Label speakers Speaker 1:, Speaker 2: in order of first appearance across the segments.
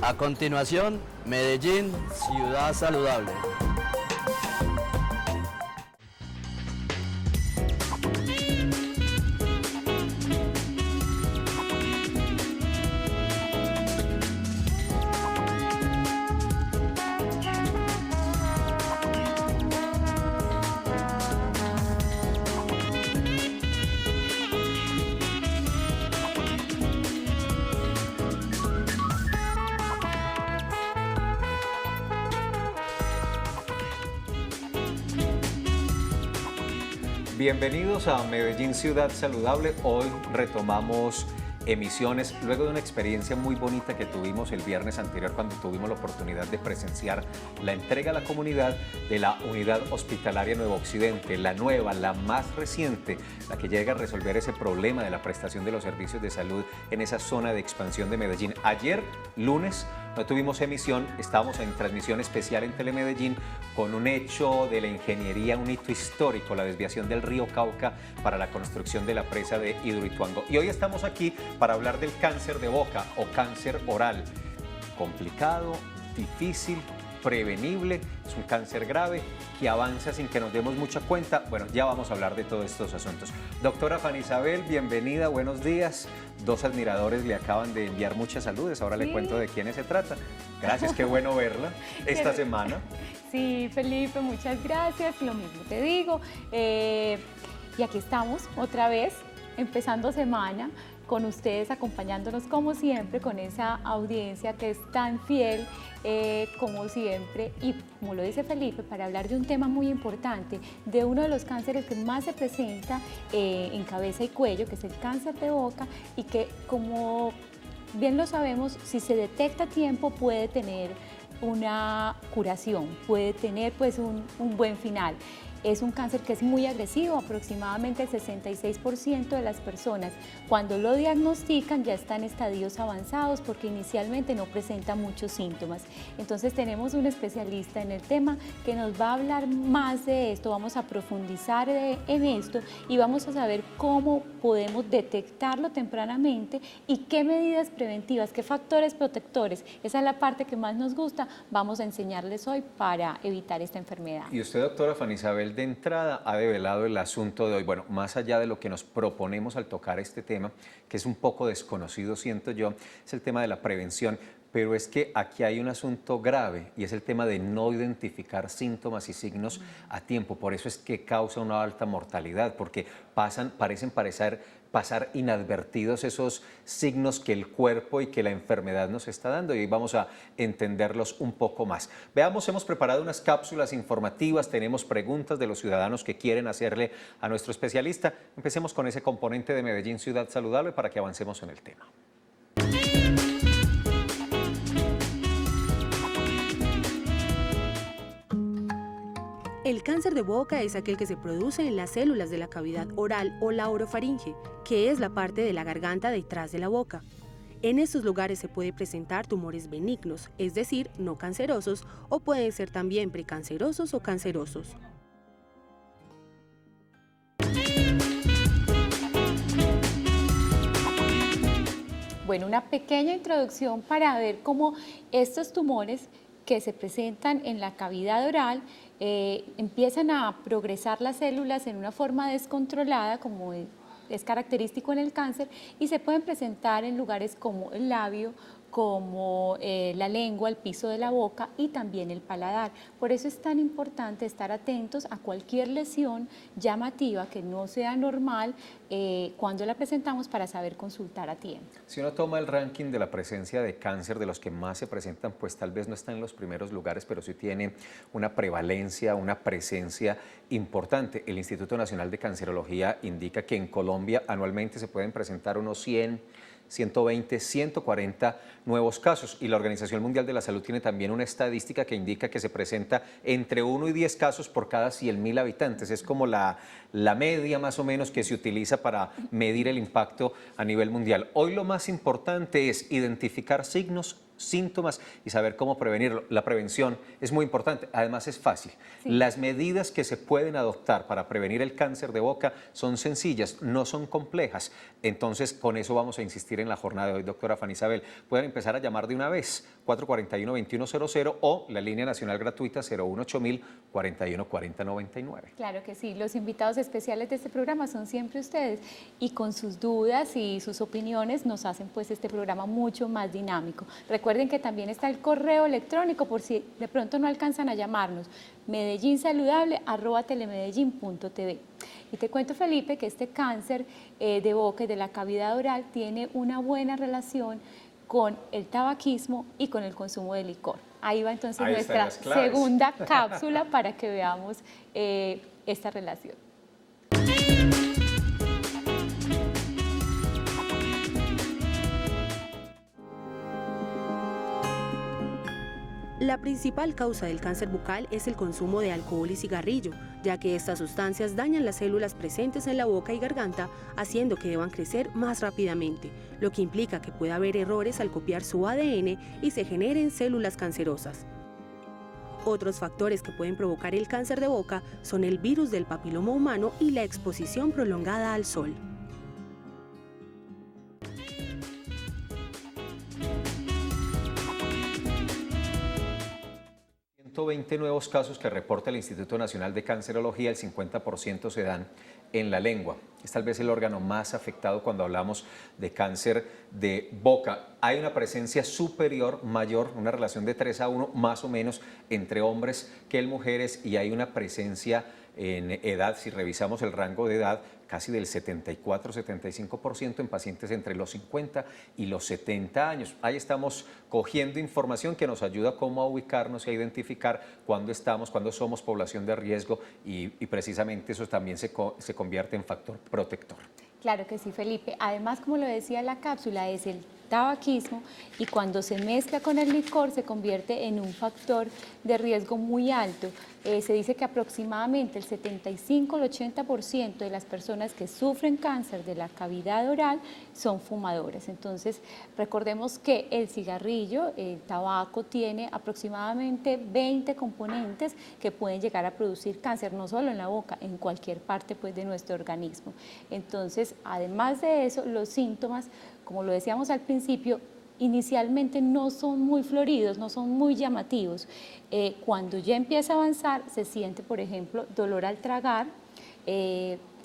Speaker 1: A continuación, Medellín, ciudad saludable.
Speaker 2: Bienvenidos a Medellín Ciudad Saludable. Hoy retomamos emisiones luego de una experiencia muy bonita que tuvimos el viernes anterior cuando tuvimos la oportunidad de presenciar la entrega a la comunidad de la Unidad Hospitalaria Nuevo Occidente, la nueva, la más reciente, la que llega a resolver ese problema de la prestación de los servicios de salud en esa zona de expansión de Medellín. Ayer, lunes, no tuvimos emisión, estábamos en transmisión especial en Telemedellín con un hecho de la ingeniería, un hito histórico, la desviación del río Cauca para la construcción de la presa de Hidroituango. Y hoy estamos aquí para hablar del cáncer de boca o cáncer oral. Complicado, difícil, prevenible, es un cáncer grave que avanza sin que nos demos mucha cuenta. Bueno, ya vamos a hablar de todos estos asuntos. Doctora Fanny Isabel, bienvenida, buenos días. Dos admiradores le acaban de enviar muchas saludes, ahora le cuento de quiénes se trata. Gracias, qué bueno verla esta semana.
Speaker 3: Sí, Felipe, muchas gracias, lo mismo te digo. Y aquí estamos otra vez, empezando semana, con ustedes acompañándonos como siempre, con esa audiencia que es tan fiel como siempre, y como lo dice Felipe, para hablar de un tema muy importante, de uno de los cánceres que más se presenta en cabeza y cuello, que es el cáncer de boca, y que, como bien lo sabemos, si se detecta a tiempo puede tener una curación, puede tener pues un buen final. Es un cáncer que es muy agresivo, aproximadamente el 66% de las personas cuando lo diagnostican ya están en estadios avanzados porque inicialmente no presenta muchos síntomas. Entonces tenemos un especialista en el tema que nos va a hablar más de esto, vamos a profundizar en esto y vamos a saber cómo podemos detectarlo tempranamente y qué medidas preventivas, qué factores protectores, esa es la parte que más nos gusta, vamos a enseñarles hoy para evitar esta enfermedad.
Speaker 2: Y usted, doctora Fanny Isabel, de entrada ha develado el asunto de hoy. Bueno, más allá de lo que nos proponemos al tocar este tema, que es un poco desconocido, siento yo, es el tema de la prevención, pero es que aquí hay un asunto grave y es el tema de no identificar síntomas y signos a tiempo. Por eso es que causa una alta mortalidad, porque parecen pasar inadvertidos esos signos que el cuerpo y que la enfermedad nos está dando, y hoy vamos a entenderlos un poco más. Veamos, hemos preparado unas cápsulas informativas, tenemos preguntas de los ciudadanos que quieren hacerle a nuestro especialista. Empecemos con ese componente de Medellín Ciudad Saludable para que avancemos en el tema.
Speaker 4: El cáncer de boca es aquel que se produce en las células de la cavidad oral o la orofaringe, que es la parte de la garganta detrás de la boca. En estos lugares se puede presentar tumores benignos, es decir, no cancerosos, o pueden ser también precancerosos o cancerosos.
Speaker 3: Bueno, una pequeña introducción para ver cómo estos tumores que se presentan en la cavidad oral empiezan a progresar las células en una forma descontrolada, como es característico en el cáncer, y se pueden presentar en lugares como el labio, como la lengua, el piso de la boca y también el paladar. Por eso es tan importante estar atentos a cualquier lesión llamativa que no sea normal cuando la presentamos para saber consultar a tiempo.
Speaker 2: Si uno toma el ranking de la presencia de cáncer, de los que más se presentan, pues tal vez no están en los primeros lugares, pero sí tiene una prevalencia, una presencia importante. El Instituto Nacional de Cancerología indica que en Colombia anualmente se pueden presentar unos 100, 120, 140 nuevos casos, y la Organización Mundial de la Salud tiene también una estadística que indica que se presenta entre 1 y 10 casos por cada 100.000 habitantes. Es como la media más o menos que se utiliza para medir el impacto a nivel mundial. Hoy lo más importante es identificar signos síntomas y saber cómo prevenirlo. La prevención es muy importante, además es fácil.
Speaker 3: Sí.
Speaker 2: Las medidas que se pueden adoptar para prevenir el cáncer de boca son sencillas, no son complejas. Entonces, con eso vamos a insistir en la jornada de hoy, doctora Fanny Isabel. Pueden empezar a llamar de una vez, 441-2100 o la línea nacional gratuita 018 41 40 99.
Speaker 3: Claro que sí, los invitados especiales de este programa son siempre ustedes y con sus dudas y sus opiniones nos hacen pues este programa mucho más dinámico. Recuerden que también está el correo electrónico por si de pronto no alcanzan a llamarnos, medellinsaludable@telemedellin.tv. Y te cuento, Felipe, que este cáncer de boca y de la cavidad oral tiene una buena relación con el tabaquismo y con el consumo de licor. Ahí va entonces
Speaker 2: Ahí
Speaker 3: nuestra
Speaker 2: están las claves.
Speaker 3: segunda cápsula para que veamos esta relación.
Speaker 4: La principal causa del cáncer bucal es el consumo de alcohol y cigarrillo, ya que estas sustancias dañan las células presentes en la boca y garganta, haciendo que deban crecer más rápidamente, lo que implica que pueda haber errores al copiar su ADN y se generen células cancerosas. Otros factores que pueden provocar el cáncer de boca son el virus del papiloma humano y la exposición prolongada al sol.
Speaker 2: 120 nuevos casos que reporta el Instituto Nacional de Cancerología, el 50% se dan en la lengua. Es tal vez el órgano más afectado cuando hablamos de cáncer de boca. Hay una presencia superior, mayor, una relación de 3:1 más o menos entre hombres que en mujeres, y hay una presencia en edad, si revisamos el rango de edad, casi del 74-75% en pacientes entre los 50 y los 70 años. Ahí estamos cogiendo información que nos ayuda cómo a ubicarnos y a identificar cuándo somos población de riesgo y precisamente eso también se convierte en factor protector.
Speaker 3: Claro que sí, Felipe. Además, como lo decía la cápsula, es el tabaquismo y cuando se mezcla con el licor se convierte en un factor de riesgo muy alto. Se dice que aproximadamente el 75 al 80% de las personas que sufren cáncer de la cavidad oral son fumadores. Entonces, recordemos que el cigarrillo, el tabaco, tiene aproximadamente 20 componentes que pueden llegar a producir cáncer, no solo en la boca, en cualquier parte pues, de nuestro organismo. Entonces, además de eso, los síntomas, como lo decíamos al principio, inicialmente no son muy floridos, no son muy llamativos. Cuando ya empieza a avanzar, se siente, por ejemplo, dolor al tragar,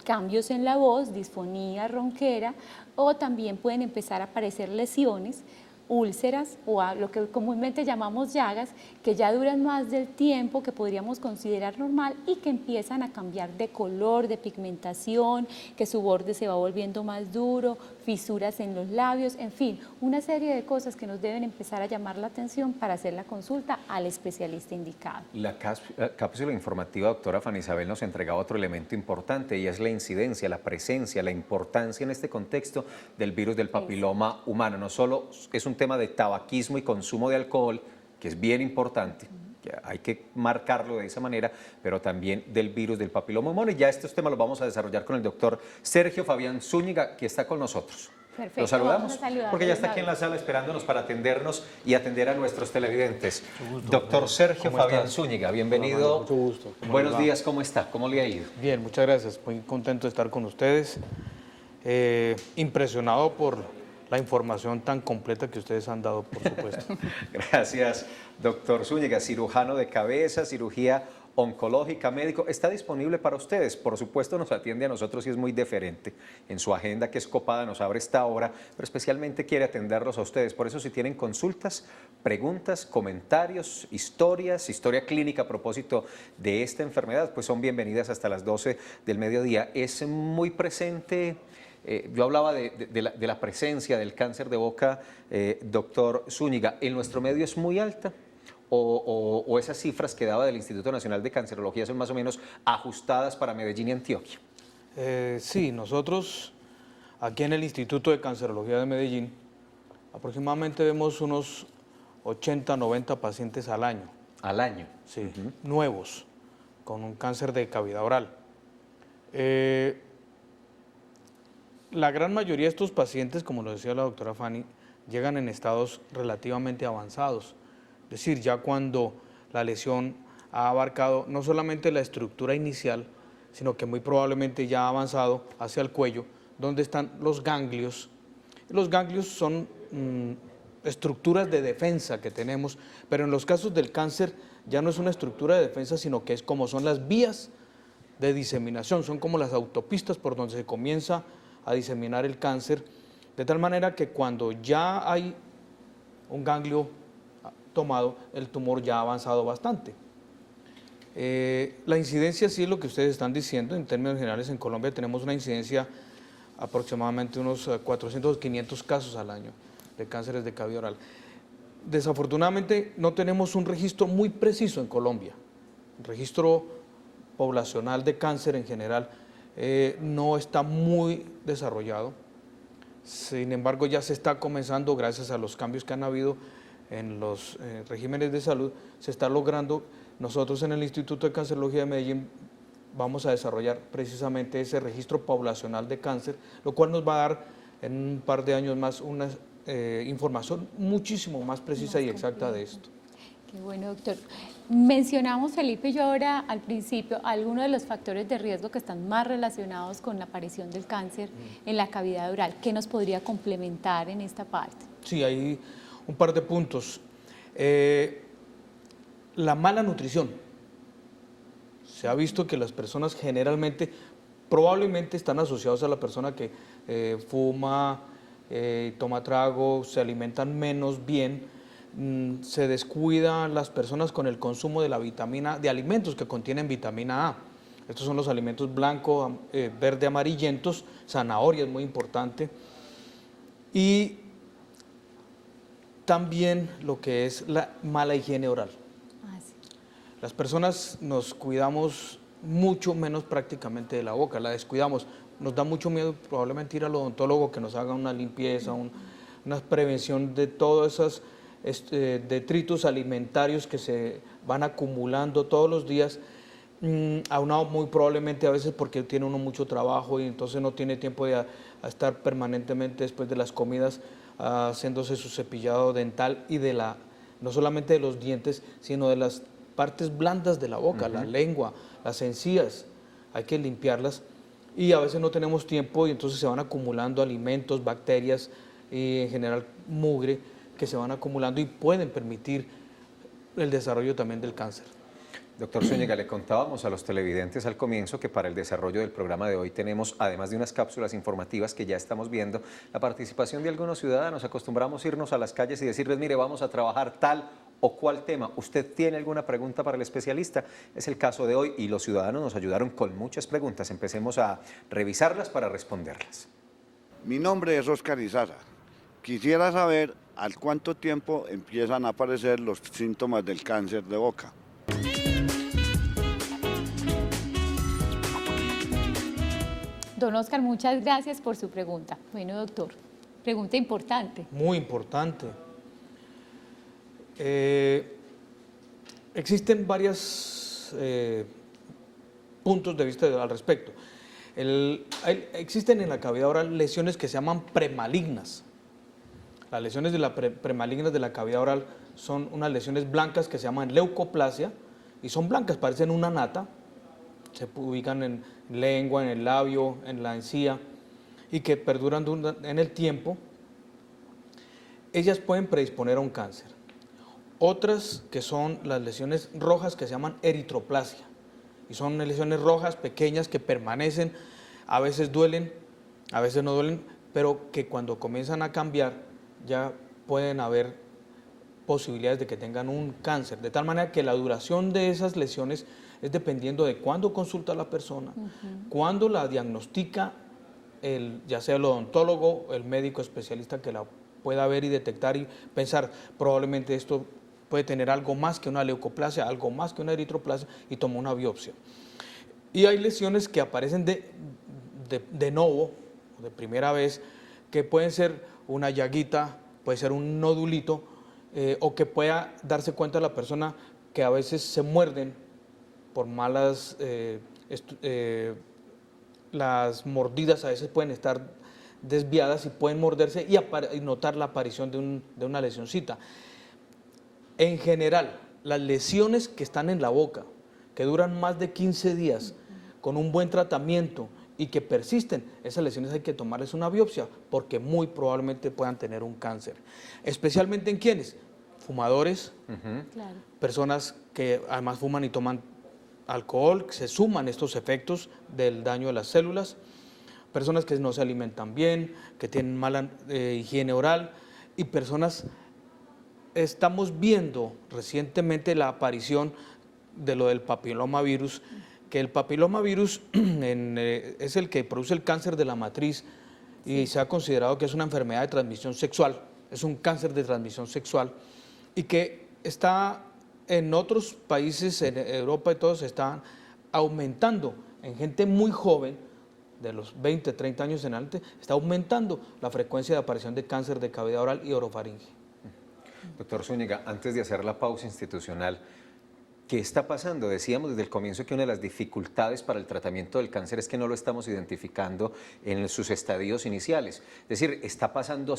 Speaker 3: cambios en la voz, disfonía, ronquera, o también pueden empezar a aparecer lesiones, úlceras o a lo que comúnmente llamamos llagas, que ya duran más del tiempo que podríamos considerar normal y que empiezan a cambiar de color, de pigmentación, que su borde se va volviendo más duro, fisuras en los labios, en fin, una serie de cosas que nos deben empezar a llamar la atención para hacer la consulta al especialista indicado.
Speaker 2: La cápsula informativa, doctora Fanny Isabel, nos entrega otro elemento importante y es la incidencia, la presencia, la importancia en este contexto del virus del papiloma humano. No solo es un tema de tabaquismo y consumo de alcohol, que es bien importante, que hay que marcarlo de esa manera, pero también del virus del papiloma humano. Y ya estos temas los vamos a desarrollar con el doctor Sergio Fabián Zúñiga, que está con nosotros.
Speaker 3: Perfecto,
Speaker 2: Lo saludamos
Speaker 3: vamos a saludar,
Speaker 2: porque ya está aquí en la sala esperándonos para atendernos y atender a nuestros televidentes. Doctor Sergio Fabián Zúñiga, bienvenido.
Speaker 5: Mucho gusto.
Speaker 2: Buenos días, ¿cómo está? ¿Cómo le ha ido?
Speaker 5: Bien, muchas gracias. Muy contento de estar con ustedes. Impresionado por la información tan completa que ustedes han dado, por supuesto.
Speaker 2: Gracias, doctor Zúñiga, cirujano de cabeza, cirugía oncológica, médico. Está disponible para ustedes. Por supuesto, nos atiende a nosotros y es muy deferente. En su agenda, que es copada, nos abre esta hora, pero especialmente quiere atenderlos a ustedes. Por eso, si tienen consultas, preguntas, comentarios, historia clínica a propósito de esta enfermedad, pues son bienvenidas hasta las 12 del mediodía. Es muy presente. Yo hablaba de la presencia del cáncer de boca, doctor Zúñiga. ¿En nuestro medio es muy alta? ¿O esas cifras que daba del Instituto Nacional de Cancerología son más o menos ajustadas para Medellín y Antioquia?
Speaker 5: Sí, nosotros aquí en el Instituto de Cancerología de Medellín aproximadamente vemos unos 80, 90 pacientes al año.
Speaker 2: ¿Al año?
Speaker 5: Sí, nuevos, con un cáncer de cavidad oral. La gran mayoría de estos pacientes, como lo decía la doctora Fanny, llegan en estados relativamente avanzados. Es decir, ya cuando la lesión ha abarcado no solamente la estructura inicial, sino que muy probablemente ya ha avanzado hacia el cuello, donde están los ganglios. Los ganglios son estructuras de defensa que tenemos, pero en los casos del cáncer ya no es una estructura de defensa, sino que es como son las vías de diseminación, son como las autopistas por donde se comienza a diseminar el cáncer, de tal manera que cuando ya hay un ganglio tomado, el tumor ya ha avanzado bastante. La incidencia sí es lo que ustedes están diciendo, en términos generales en Colombia tenemos una incidencia aproximadamente unos 400 o 500 casos al año de cánceres de cavidad oral. Desafortunadamente no tenemos un registro muy preciso en Colombia, el registro poblacional de cáncer en general no está muy desarrollado, sin embargo ya se está comenzando, gracias a los cambios que han habido en los regímenes de salud, se está logrando. Nosotros en el Instituto de Cancerología de Medellín vamos a desarrollar precisamente ese registro poblacional de cáncer, lo cual nos va a dar en un par de años más una información muchísimo más precisa y exacta de esto.
Speaker 3: Qué bueno, doctor. Mencionamos, Felipe y yo ahora al principio, algunos de los factores de riesgo que están más relacionados con la aparición del cáncer en la cavidad oral. ¿Qué nos podría complementar en esta parte?
Speaker 5: Sí, hay un par de puntos. La mala nutrición. Se ha visto que las personas generalmente, probablemente están asociados a la persona que fuma, toma trago, se alimentan menos bien, se descuidan las personas con el consumo de la vitamina, de alimentos que contienen vitamina A. Estos son los alimentos blanco, verde, amarillentos, zanahoria es muy importante. Y también lo que es la mala higiene oral. Las personas nos cuidamos mucho menos prácticamente de la boca, la descuidamos. Nos da mucho miedo probablemente ir al odontólogo que nos haga una limpieza, una prevención de todos esos detritos alimentarios que se van acumulando todos los días, aunado muy probablemente a veces porque tiene uno mucho trabajo y entonces no tiene tiempo de a estar permanentemente después de las comidas haciéndose su cepillado dental y no solamente de los dientes, sino de las partes blandas de la boca, la lengua, las encías, hay que limpiarlas y a veces no tenemos tiempo y entonces se van acumulando alimentos, bacterias y en general mugre que se van acumulando y pueden permitir el desarrollo también del cáncer.
Speaker 2: Doctor Zúñiga, le contábamos a los televidentes al comienzo que para el desarrollo del programa de hoy tenemos, además de unas cápsulas informativas que ya estamos viendo, la participación de algunos ciudadanos. Acostumbramos irnos a las calles y decirles, mire, vamos a trabajar tal o cual tema. ¿Usted tiene alguna pregunta para el especialista? Es el caso de hoy y los ciudadanos nos ayudaron con muchas preguntas. Empecemos a revisarlas para responderlas.
Speaker 6: Mi nombre es Oscar Izaza. Quisiera saber al cuánto tiempo empiezan a aparecer los síntomas del cáncer de boca.
Speaker 3: Don Oscar, muchas gracias por su pregunta. Bueno, doctor, pregunta importante.
Speaker 5: Muy importante. Existen varios puntos de vista al respecto. Existen en la cavidad oral lesiones que se llaman premalignas. Las lesiones de la premalignas de la cavidad oral son unas lesiones blancas que se llaman leucoplasia y son blancas, parecen una nata, se ubican en lengua, en el labio, en la encía y que perduran en el tiempo. Ellas pueden predisponer a un cáncer. Otras que son las lesiones rojas que se llaman eritroplasia y son lesiones rojas pequeñas que permanecen, a veces duelen, a veces no duelen, pero que cuando comienzan a cambiar ya pueden haber posibilidades de que tengan un cáncer, de tal manera que la duración de esas lesiones es dependiendo de cuándo consulta la persona, cuándo la diagnostica ya sea el odontólogo o el médico especialista que la pueda ver y detectar y pensar probablemente esto puede tener algo más que una leucoplasia, algo más que una eritroplasia y toma una biopsia. Y hay lesiones que aparecen de novo, de primera vez, que pueden ser una llaguita, puede ser un nodulito, o que pueda darse cuenta la persona que a veces se muerden por malas, las mordidas a veces pueden estar desviadas y pueden morderse y notar la aparición de una lesioncita. En general, las lesiones que están en la boca, que duran más de 15 días, con un buen tratamiento y que persisten, esas lesiones hay que tomarles una biopsia porque muy probablemente puedan tener un cáncer. Especialmente en ¿quiénes? Fumadores,
Speaker 3: Claro.
Speaker 5: personas que además fuman y toman alcohol, se suman estos efectos del daño de las células, personas que no se alimentan bien, que tienen mala higiene oral y personas, estamos viendo recientemente la aparición de lo del papilomavirus, que el papilomavirus es el que produce el cáncer de la matriz y se ha considerado que es una enfermedad de transmisión sexual, es un cáncer de transmisión sexual y que está en otros países, en Europa y todos, están aumentando en gente muy joven, de los 20, 30 años en adelante, está aumentando la frecuencia de aparición de cáncer de cavidad oral y orofaringe.
Speaker 2: Doctor Zúñiga, antes de hacer la pausa institucional, ¿qué está pasando? Decíamos desde el comienzo que una de las dificultades para el tratamiento del cáncer es que no lo estamos identificando en sus estadios iniciales. Es decir, está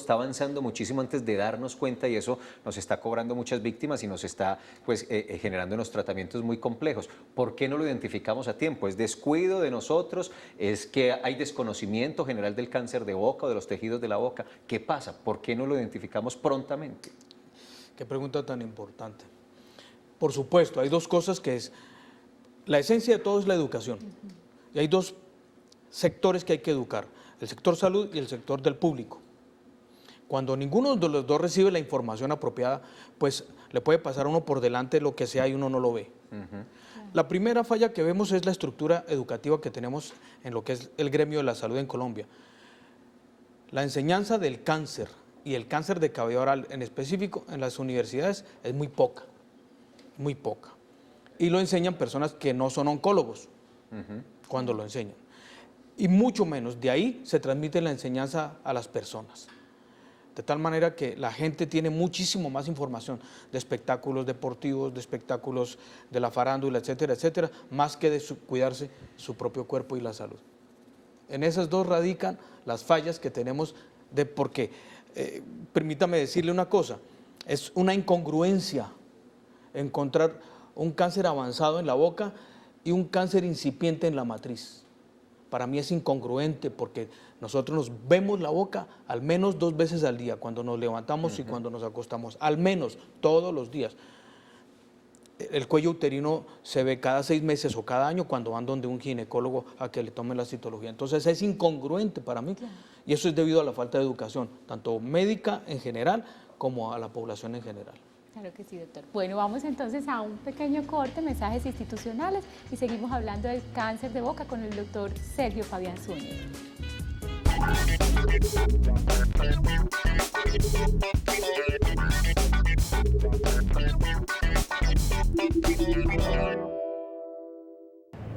Speaker 2: avanzando muchísimo antes de darnos cuenta y eso nos está cobrando muchas víctimas y nos está generando unos tratamientos muy complejos. ¿Por qué no lo identificamos a tiempo? ¿Es descuido de nosotros? ¿Es que hay desconocimiento general del cáncer de boca o de los tejidos de la boca? ¿Qué pasa? ¿Por qué no lo identificamos prontamente?
Speaker 5: Qué pregunta tan importante. Por supuesto, hay dos cosas que es, la esencia de todo es la educación. Y hay dos sectores que hay que educar, el sector salud y el sector del público. Cuando ninguno de los dos recibe la información apropiada, pues le puede pasar a uno por delante lo que sea y uno no lo ve. La primera falla que vemos es la estructura educativa que tenemos en lo que es el gremio de la salud en Colombia. La enseñanza del cáncer y el cáncer de cavidad oral en específico en las universidades es muy poca. Muy poca. Y lo enseñan personas que no son oncólogos cuando lo enseñan. Y mucho menos, de ahí se transmite la enseñanza a las personas. De tal manera que la gente tiene muchísimo más información de espectáculos deportivos, de espectáculos de la farándula, etcétera, etcétera, más que de cuidarse su propio cuerpo y la salud. En esas dos radican las fallas que tenemos porque, permítame decirle una cosa, es una incongruencia encontrar un cáncer avanzado en la boca y un cáncer incipiente en la matriz. Para mí es incongruente porque nosotros nos vemos la boca al menos 2 veces al día, cuando nos levantamos y cuando nos acostamos, al menos todos los días. El cuello uterino se ve cada 6 meses o cada año cuando van donde un ginecólogo a que le tome la citología. Entonces es incongruente para mí y eso es debido a la falta de educación, tanto médica en general como a la población en general.
Speaker 3: Claro que sí, doctor. Bueno, vamos entonces a un pequeño corte, mensajes institucionales, y seguimos hablando del cáncer de boca con el doctor Sergio Fabián Zúñiga.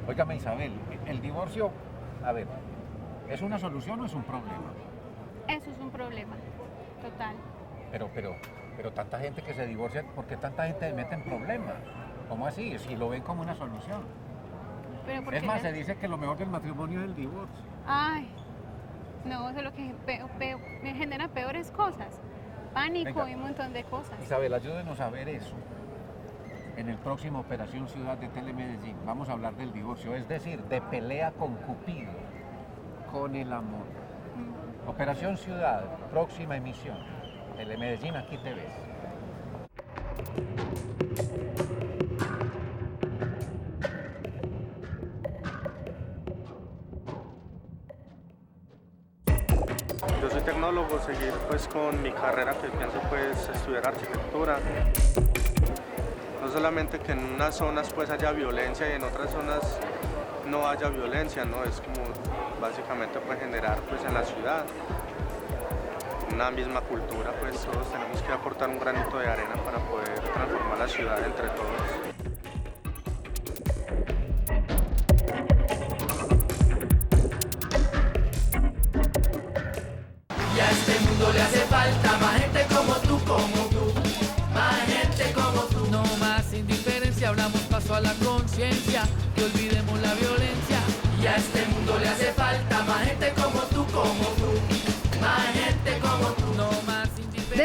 Speaker 7: Óigame, Isabel, el divorcio, a ver, ¿es una solución o es un problema?
Speaker 8: Eso es un problema, total.
Speaker 7: Pero tanta gente que se divorcia, ¿por qué tanta gente se mete en problemas? ¿Cómo así? Si lo ven como una solución.
Speaker 8: Pero ¿por
Speaker 7: Es
Speaker 8: qué
Speaker 7: más, se dice que lo mejor del matrimonio es el divorcio.
Speaker 8: Ay, no, eso es lo que me genera peores cosas. Pánico.
Speaker 7: Venga.
Speaker 8: Y un montón de cosas.
Speaker 7: Isabel, ayúdenos a ver eso. En el próximo Operación Ciudad de Telemedellín vamos a hablar del divorcio, es decir, de pelea con Cupido, con el amor. Operación Ciudad, próxima emisión. Telemedellín, aquí te ves.
Speaker 9: Yo soy tecnólogo, seguir pues con mi carrera que pienso pues estudiar arquitectura. No solamente que en unas zonas pues haya violencia y en otras zonas no haya violencia, ¿no? Es como básicamente pues generar pues en la ciudad una misma cultura, pues todos tenemos que aportar un granito de arena para poder transformar la ciudad entre todos.
Speaker 1: Y a este mundo le hace falta más gente como tú, más gente como tú. No más indiferencia, hablamos paso a la conciencia, que olvidemos la violencia. Y a este mundo le hace falta más gente como tú,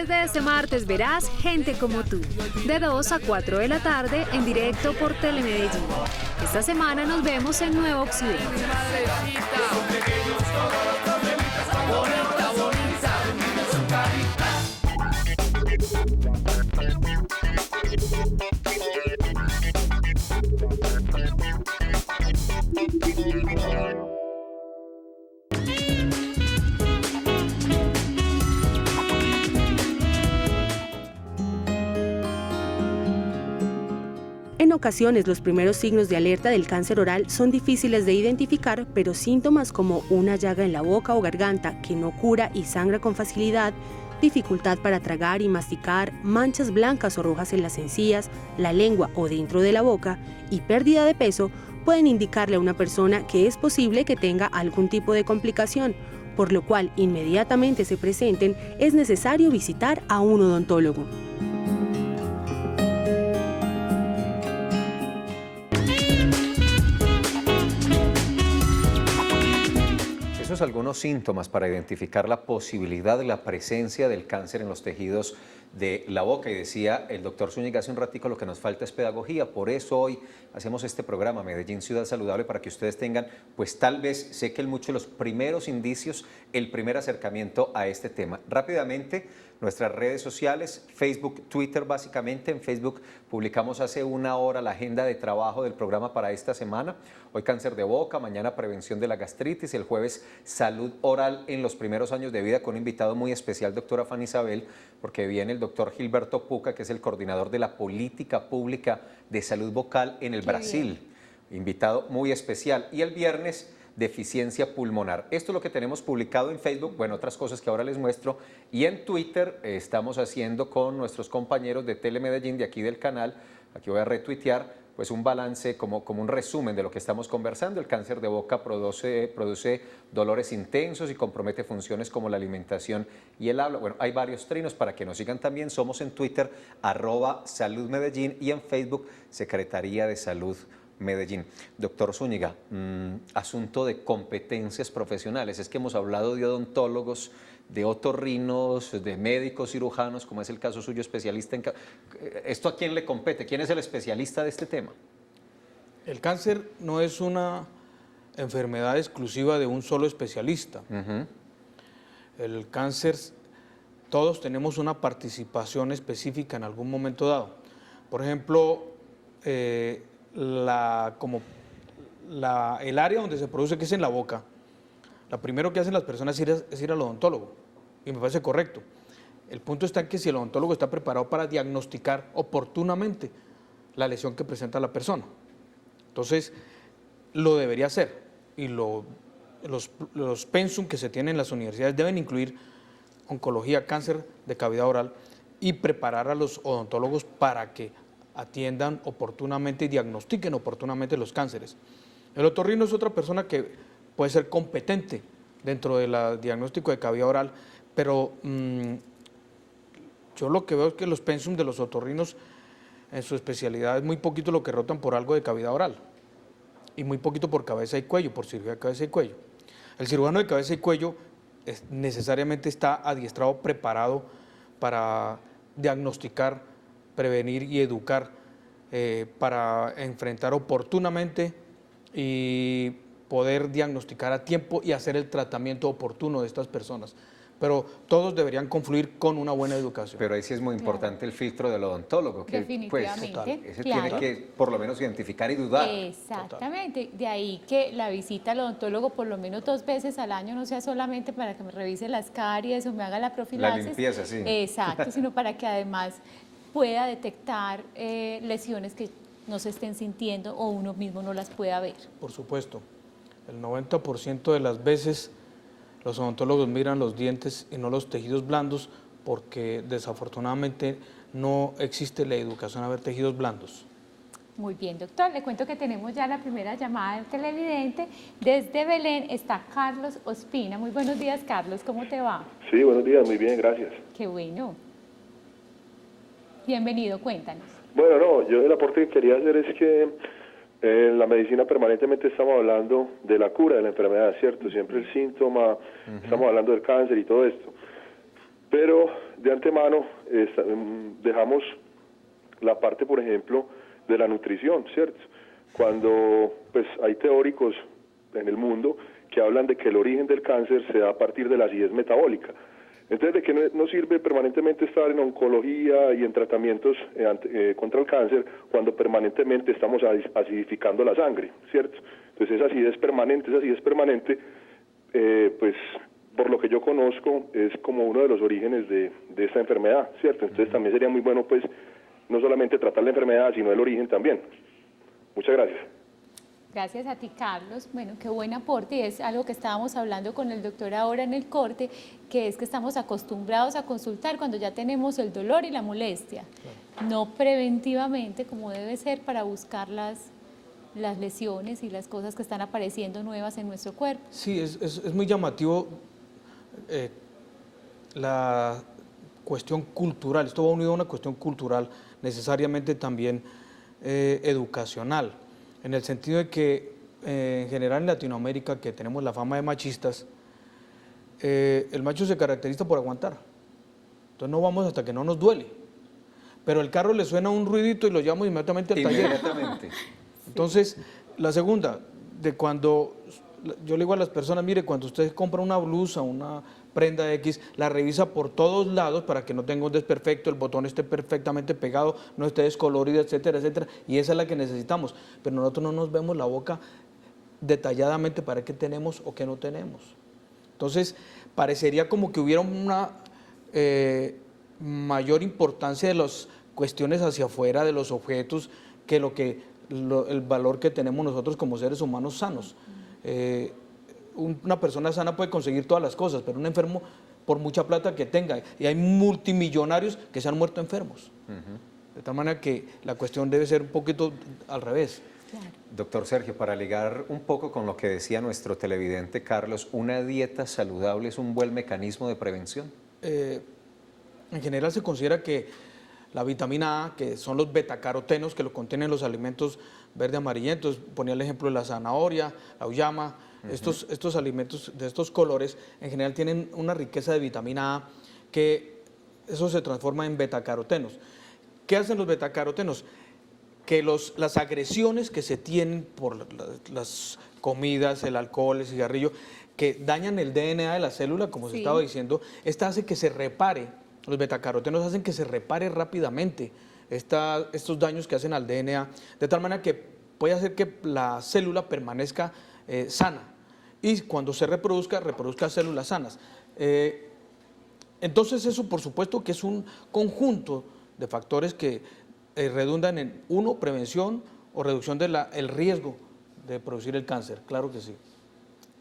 Speaker 4: Desde este martes verás Gente como tú, de 2 a 4 de la tarde en directo por Telemedellín. Esta semana nos vemos en Nuevo Occidente. En ocasiones, los primeros signos de alerta del cáncer oral son difíciles de identificar, pero síntomas como una llaga en la boca o garganta que no cura y sangra con facilidad, dificultad para tragar y masticar, manchas blancas o rojas en las encías, la lengua o dentro de la boca y pérdida de peso pueden indicarle a una persona que es posible que tenga algún tipo de complicación, por lo cual inmediatamente se presenten, es necesario visitar a un odontólogo.
Speaker 2: Esos algunos síntomas para identificar la posibilidad de la presencia del cáncer en los tejidos de la boca. Y decía el doctor Zúñiga hace un ratico, lo que nos falta es pedagogía. Por eso hoy hacemos este programa, Medellín Ciudad Saludable, para que ustedes tengan, pues tal vez, sé que muchos de los primeros indicios, el primer acercamiento a este tema. Rápidamente, nuestras redes sociales, Facebook, Twitter básicamente. En Facebook publicamos hace una hora la agenda de trabajo del programa para esta semana. Hoy cáncer de boca, mañana prevención de la gastritis, el jueves salud oral en los primeros años de vida con un invitado muy especial, doctora Fanny Isabel, porque viene el doctor Gilberto Puca, que es el coordinador de la política pública de salud vocal en el Brasil. Invitado muy especial. Y el viernes, deficiencia pulmonar. Esto es lo que tenemos publicado en Facebook, bueno, otras cosas que ahora les muestro, y en Twitter estamos haciendo con nuestros compañeros de Telemedellín, de aquí del canal, aquí voy a retuitear, pues un balance, como un resumen de lo que estamos conversando. El cáncer de boca produce dolores intensos y compromete funciones como la alimentación y el habla. Bueno, hay varios trinos para que nos sigan también. Somos en Twitter, @saludmedellín, y en Facebook, Secretaría de Salud Medellín. Doctor Zúñiga, asunto de competencias profesionales. Es que hemos hablado de odontólogos, de otorrinos, de médicos cirujanos, como es el caso suyo, especialista en... ¿Esto a quién le compete? ¿Quién es el especialista de este tema?
Speaker 5: El cáncer no es una enfermedad exclusiva de un solo especialista. El cáncer, todos tenemos una participación específica en algún momento dado. Por ejemplo, el área donde se produce, que es en la boca, lo primero que hacen las personas es ir al odontólogo, y me parece correcto. El punto está en que si el odontólogo está preparado para diagnosticar oportunamente la lesión que presenta la persona, entonces lo debería hacer, y los pensum que se tienen en las universidades deben incluir oncología, cáncer de cavidad oral, y preparar a los odontólogos para que atiendan oportunamente y diagnostiquen oportunamente los cánceres. El otorrino es otra persona que puede ser competente dentro del diagnóstico de cavidad oral, pero yo lo que veo es que los pensum de los otorrinos en su especialidad es muy poquito lo que rotan por algo de cavidad oral y muy poquito por cabeza y cuello, por cirugía de cabeza y cuello. El cirujano de cabeza y cuello necesariamente está adiestrado, preparado para diagnosticar, prevenir y educar para enfrentar oportunamente y poder diagnosticar a tiempo y hacer el tratamiento oportuno de estas personas. Pero todos deberían confluir con una buena educación.
Speaker 2: Pero ahí sí es muy importante el filtro del odontólogo, que
Speaker 3: definitivamente,
Speaker 2: pues, ese tiene que por lo menos identificar y dudar.
Speaker 3: Exactamente, de ahí que la visita al odontólogo por lo menos 2 veces al año no sea solamente para que me revise las caries o me haga la profilaxis.
Speaker 2: La limpieza, sí.
Speaker 3: Exacto, sino para que además pueda detectar lesiones que no se estén sintiendo o uno mismo no las pueda ver.
Speaker 5: Por supuesto, el 90% de las veces los odontólogos miran los dientes y no los tejidos blandos porque desafortunadamente no existe la educación a ver tejidos blandos.
Speaker 3: Muy bien, doctor. Le cuento que tenemos ya la primera llamada del televidente. Desde Belén está Carlos Ospina. Muy buenos días, Carlos. ¿Cómo te va?
Speaker 10: Sí, buenos días. Muy bien, gracias.
Speaker 3: Qué bueno. Bienvenido, cuéntanos.
Speaker 10: Bueno, no, yo el aporte que quería hacer es que en la medicina permanentemente estamos hablando de la cura de la enfermedad, ¿cierto? Siempre el síntoma, estamos hablando del cáncer y todo esto. Pero de antemano dejamos la parte, por ejemplo, de la nutrición, ¿cierto? Cuando pues hay teóricos en el mundo que hablan de que el origen del cáncer se da a partir de la acidez metabólica. Entonces, ¿de qué nos sirve permanentemente estar en oncología y en tratamientos contra el cáncer cuando permanentemente estamos acidificando la sangre, ¿cierto? Entonces, esa acidez permanente, pues por lo que yo conozco, es como uno de los orígenes de esta enfermedad, ¿cierto? Entonces, también sería muy bueno, pues, no solamente tratar la enfermedad, sino el origen también. Muchas gracias.
Speaker 3: Gracias a ti, Carlos. Bueno, qué buen aporte, y es algo que estábamos hablando con el doctor ahora en el corte, que es que estamos acostumbrados a consultar cuando ya tenemos el dolor y la molestia, no preventivamente como debe ser para buscar las lesiones y las cosas que están apareciendo nuevas en nuestro cuerpo.
Speaker 5: Sí, es muy llamativo la cuestión cultural, esto va unido a una cuestión cultural, necesariamente también educacional, en el sentido de que en general en Latinoamérica, que tenemos la fama de machistas, el macho se caracteriza por aguantar, entonces no vamos hasta que no nos duele, pero el carro le suena un ruidito y lo llamo inmediatamente al taller. Entonces, la segunda, de cuando yo le digo a las personas, mire, cuando usted compra una blusa, una prenda X, la revisa por todos lados para que no tenga un desperfecto, el botón esté perfectamente pegado, no esté descolorido, etcétera, etcétera, y esa es la que necesitamos, pero nosotros no nos vemos la boca detalladamente para qué tenemos o qué no tenemos. Entonces, parecería como que hubiera una mayor importancia de las cuestiones hacia afuera, de los objetos, que el valor que tenemos nosotros como seres humanos sanos. Una persona sana puede conseguir todas las cosas, pero un enfermo, por mucha plata que tenga, y hay multimillonarios que se han muerto enfermos. De tal manera que la cuestión debe ser un poquito al revés.
Speaker 3: Claro.
Speaker 2: Doctor Sergio, para ligar un poco con lo que decía nuestro televidente Carlos, ¿una dieta saludable es un buen mecanismo de prevención?
Speaker 5: En general se considera que la vitamina A, que son los betacarotenos, que lo contienen los alimentos verde amarillentos, ponía el ejemplo de la zanahoria, la uyama, estos alimentos de estos colores, en general tienen una riqueza de vitamina A, que eso se transforma en betacarotenos. ¿Qué hacen los betacarotenos? Que las agresiones que se tienen por las comidas, el alcohol, el cigarrillo, que dañan el DNA de la célula, como se estaba diciendo, esta hace que se repare. Los betacarotenos hacen que se repare rápidamente estos daños que hacen al DNA, de tal manera que puede hacer que la célula permanezca sana y cuando se reproduzca células sanas. Entonces eso por supuesto que es un conjunto de factores que redundan en, uno, prevención o reducción del riesgo de producir el cáncer, claro que sí.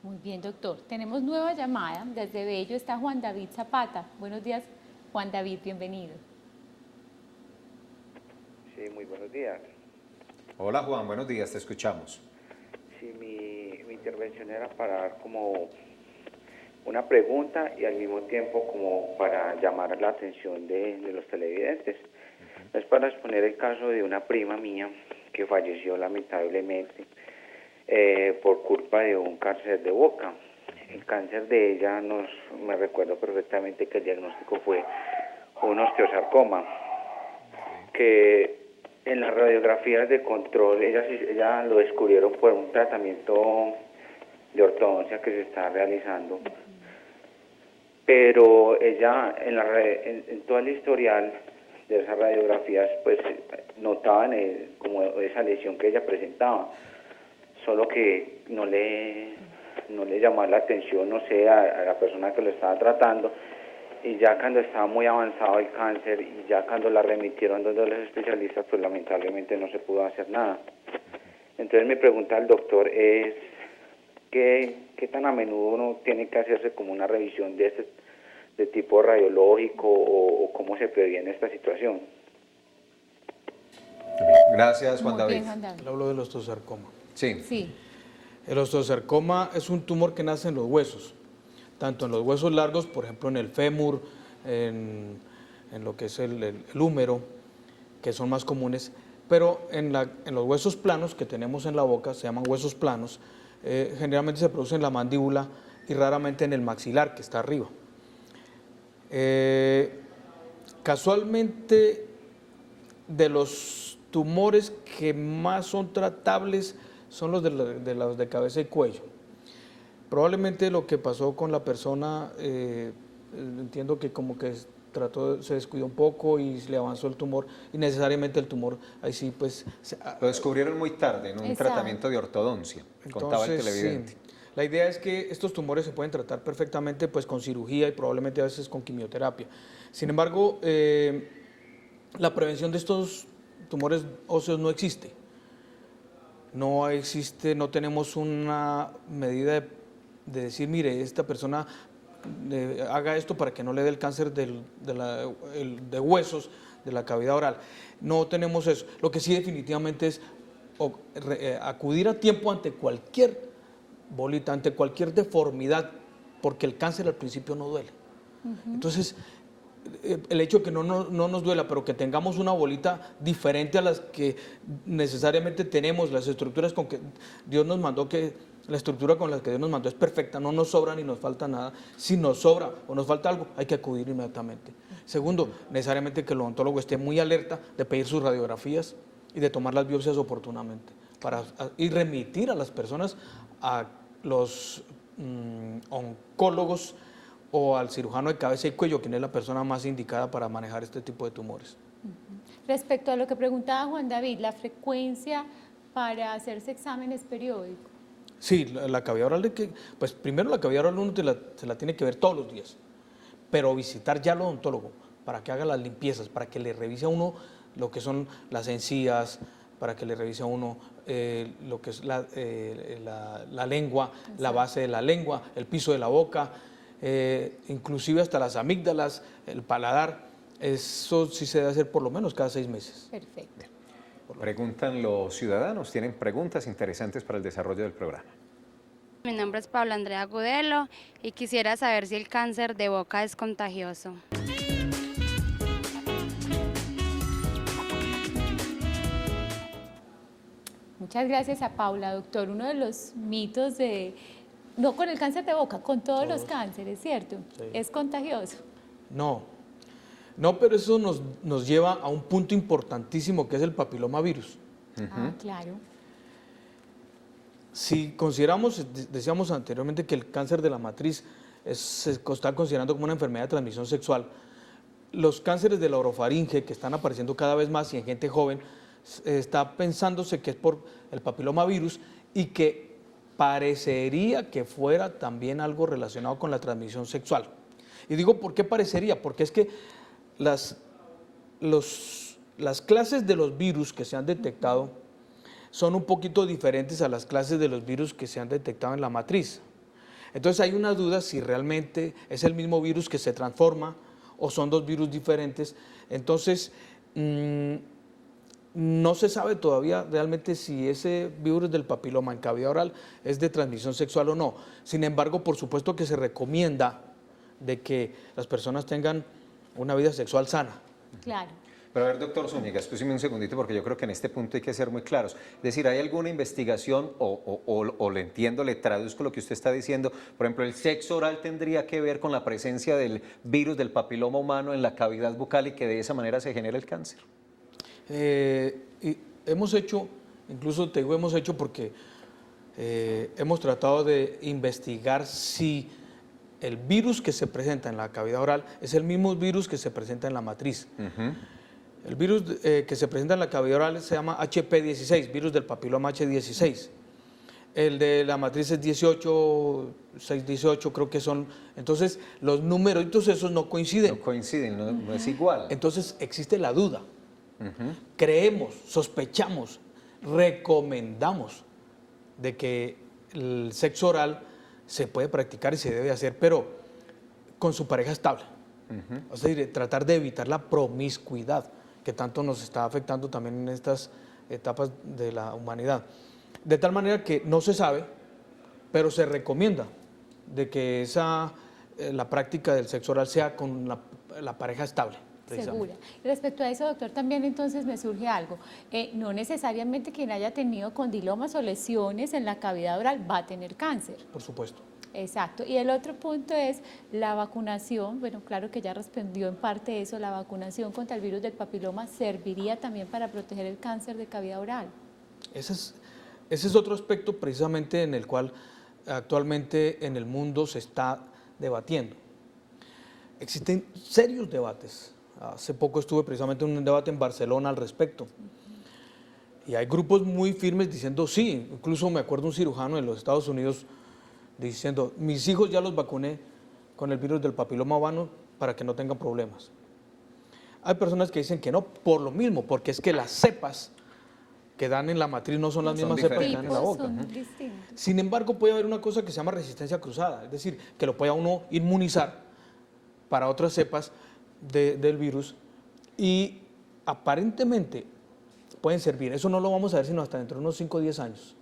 Speaker 3: Muy bien, doctor. Tenemos nueva llamada, desde Bello está Juan David Zapata. Buenos días, Juan David, bienvenido.
Speaker 11: Sí, muy buenos días.
Speaker 2: Hola Juan, buenos días, te escuchamos.
Speaker 11: Sí, mi intervención era para dar como una pregunta y al mismo tiempo como para llamar la atención de los televidentes. Es para exponer el caso de una prima mía que falleció lamentablemente por culpa de un cáncer de boca. El cáncer de ella, me recuerdo perfectamente que el diagnóstico fue un osteosarcoma, que en las radiografías de control, ella lo descubrieron por un tratamiento de ortodoncia que se está realizando, pero ella en todo el historial de esas radiografías pues notaban como esa lesión que ella presentaba, solo que no le llamó la atención, no sé, a la persona que lo estaba tratando, y ya cuando estaba muy avanzado el cáncer y ya cuando la remitieron donde los especialistas, pues lamentablemente no se pudo hacer nada. Entonces mi pregunta al doctor es ¿qué tan a menudo uno tiene que hacerse como una revisión de tipo radiológico o cómo se previene esta situación?
Speaker 2: Gracias, Juan David.
Speaker 5: Hablo del osteosarcoma.
Speaker 2: Sí.
Speaker 5: El osteosarcoma es un tumor que nace en los huesos, tanto en los huesos largos, por ejemplo en el fémur, en lo que es el húmero, que son más comunes, pero en los huesos planos que tenemos en la boca, se llaman huesos planos, generalmente se produce en la mandíbula y raramente en el maxilar, que está arriba. Casualmente, de los tumores que más son tratables son los de cabeza y cuello. Probablemente lo que pasó con la persona, entiendo que como que se descuidó un poco y le avanzó el tumor, y necesariamente el tumor, ahí sí pues...
Speaker 2: Lo descubrieron muy tarde, en un tratamiento de ortodoncia, contaba el televidente.
Speaker 5: Sí. La idea es que estos tumores se pueden tratar perfectamente pues con cirugía y probablemente a veces con quimioterapia. Sin embargo, la prevención de estos tumores óseos no existe. No tenemos una medida de decir, mire, esta persona haga esto para que no le dé el cáncer de huesos de la cavidad oral. No tenemos eso. Lo que sí definitivamente es acudir a tiempo ante cualquier bolita, ante cualquier deformidad, porque el cáncer al principio no duele. Entonces, el hecho de que no nos duela, pero que tengamos una bolita diferente a las que necesariamente tenemos, las estructuras con que Dios nos mandó, la estructura con la que Dios nos mandó es perfecta, no nos sobra ni nos falta nada. Si nos sobra o nos falta algo, hay que acudir inmediatamente. Segundo, necesariamente que el odontólogo esté muy alerta de pedir sus radiografías y de tomar las biopsias oportunamente y remitir a las personas a los oncólogos o al cirujano de cabeza y cuello, quien es la persona más indicada para manejar este tipo de tumores.
Speaker 3: Respecto a lo que preguntaba Juan David, la frecuencia para hacerse exámenes periódicos.
Speaker 5: Sí, la cavidad oral pues primero la cavidad oral uno se la tiene que ver todos los días, pero visitar ya al odontólogo para que haga las limpiezas, para que le revise a uno lo que son las encías, para que le revise a uno lo que es la lengua, la base de la lengua, el piso de la boca, inclusive hasta las amígdalas, el paladar. Eso sí se debe hacer por lo menos cada 6 meses.
Speaker 3: Perfecto.
Speaker 2: Preguntan los ciudadanos, tienen preguntas interesantes para el desarrollo del programa.
Speaker 12: Mi nombre es Paula Andrea Gudelo y quisiera saber si el cáncer de boca es contagioso.
Speaker 3: Muchas gracias a Paula, doctor. Uno de los mitos no con el cáncer de boca, con todos los cánceres, ¿cierto? Sí. ¿Es contagioso?
Speaker 5: No, pero eso nos lleva a un punto importantísimo que es el papilomavirus.
Speaker 3: Claro.
Speaker 5: Si consideramos, decíamos anteriormente que el cáncer de la matriz se está considerando como una enfermedad de transmisión sexual, los cánceres de la orofaringe que están apareciendo cada vez más y en gente joven, está pensándose que es por el papilomavirus y que parecería que fuera también algo relacionado con la transmisión sexual. Y digo, ¿por qué parecería? Porque es que las clases de los virus que se han detectado son un poquito diferentes a las clases de los virus que se han detectado en la matriz. Entonces hay una duda si realmente es el mismo virus que se transforma o son 2 virus diferentes. Entonces, no se sabe todavía realmente si ese virus del papiloma en cavidad oral es de transmisión sexual o no. Sin embargo, por supuesto que se recomienda de que las personas tengan una vida sexual sana.
Speaker 3: Claro.
Speaker 2: Pero a ver, doctor Zúñiga, escúcheme un segundito porque yo creo que en este punto hay que ser muy claros. Es decir, ¿hay alguna investigación o le entiendo, le traduzco lo que usted está diciendo? Por ejemplo, ¿el sexo oral tendría que ver con la presencia del virus del papiloma humano en la cavidad bucal y que de esa manera se genera el cáncer?
Speaker 5: Y hemos hecho, incluso te digo hemos hecho porque hemos tratado de investigar si el virus que se presenta en la cavidad oral es el mismo virus que se presenta en la matriz. El virus que se presenta en la cavidad oral se llama HP16, virus del papiloma H16. El de la matriz es 18, 618 creo que son. Entonces los numeritos esos no coinciden.
Speaker 2: No coinciden, no es igual.
Speaker 5: Entonces existe la duda. Creemos, sospechamos, recomendamos de que el sexo oral se puede practicar y se debe hacer, pero con su pareja estable. O sea, tratar de evitar la promiscuidad que tanto nos está afectando también en estas etapas de la humanidad. De tal manera que no se sabe, pero se recomienda de que la práctica del sexo oral sea con la pareja estable.
Speaker 3: Segura. Respecto a eso, doctor, también entonces me surge algo. No necesariamente quien haya tenido condilomas o lesiones en la cavidad oral va a tener cáncer.
Speaker 5: Por supuesto.
Speaker 3: Exacto. Y el otro punto es la vacunación. Bueno, claro que ya respondió en parte eso. La vacunación contra el virus del papiloma serviría también para proteger el cáncer de cavidad oral.
Speaker 5: Ese es otro aspecto precisamente en el cual actualmente en el mundo se está debatiendo. Existen serios debates. Hace poco estuve precisamente en un debate en Barcelona al respecto. Y hay grupos muy firmes diciendo sí. Incluso me acuerdo un cirujano en los Estados Unidos diciendo, mis hijos ya los vacuné con el virus del papiloma humano para que no tengan problemas. Hay personas que dicen que no, por lo mismo, porque es que las cepas que dan en la matriz no son las mismas cepas que dan en la boca. Sin embargo, puede haber una cosa que se llama resistencia cruzada, es decir, que lo pueda uno inmunizar para otras cepas del virus y aparentemente pueden servir. Eso no lo vamos a ver sino hasta dentro de unos 5 o 10 años.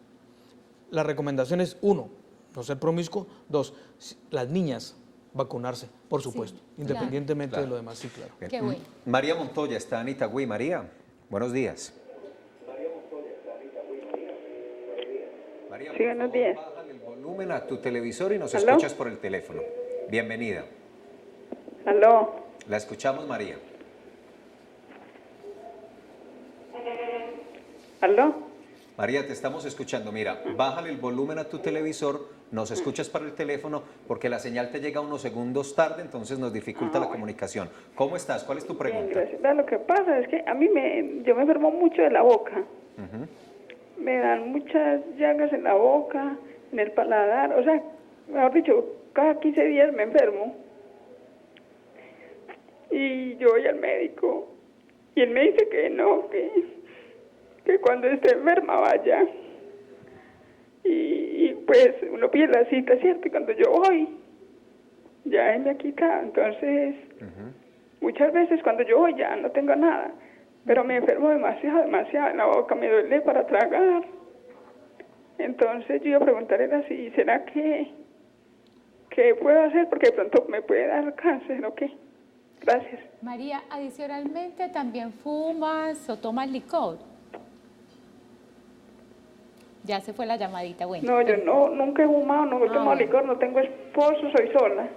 Speaker 5: La recomendación es, 1, no ser promiscuo, 2, las niñas vacunarse, por supuesto, sí, independientemente de lo demás, sí, claro.
Speaker 3: Qué bueno.
Speaker 2: María Montoya está en Itagüí. María, buenos días. María,
Speaker 13: sí, buenos días.
Speaker 2: Bájale el volumen a tu televisor y nos
Speaker 13: ¿Aló?
Speaker 2: escuchas por el teléfono. Bienvenida.
Speaker 13: ¿Aló?
Speaker 2: La escuchamos, María.
Speaker 13: ¿Aló?
Speaker 2: María, te estamos escuchando. Mira, bájale el volumen a tu televisor, nos escuchas por el teléfono porque la señal te llega unos segundos tarde, entonces nos dificulta la comunicación. ¿Cómo estás? ¿Cuál es tu pregunta?
Speaker 13: Bien, gracias. Lo que pasa es que a mí yo me enfermo mucho de la boca. Me dan muchas llagas en la boca, en el paladar, o sea, mejor dicho, cada 15 días me enfermo. Y yo voy al médico y él me dice que no, que cuando esté enferma vaya. Y pues uno pide la cita, ¿cierto? Y cuando yo voy, ya él me ha quitado. Entonces, muchas veces cuando yo voy ya no tengo nada. Pero me enfermo demasiado en la boca, me duele para tragar. Entonces yo iba a preguntarle así, ¿será que puedo hacer? Porque de pronto me puede dar cáncer o qué. Gracias.
Speaker 3: María, adicionalmente, ¿también fumas o tomas licor? Ya se fue la llamadita, bueno.
Speaker 13: No, yo nunca he fumado, no he tomado licor, no tengo esposo, soy sola.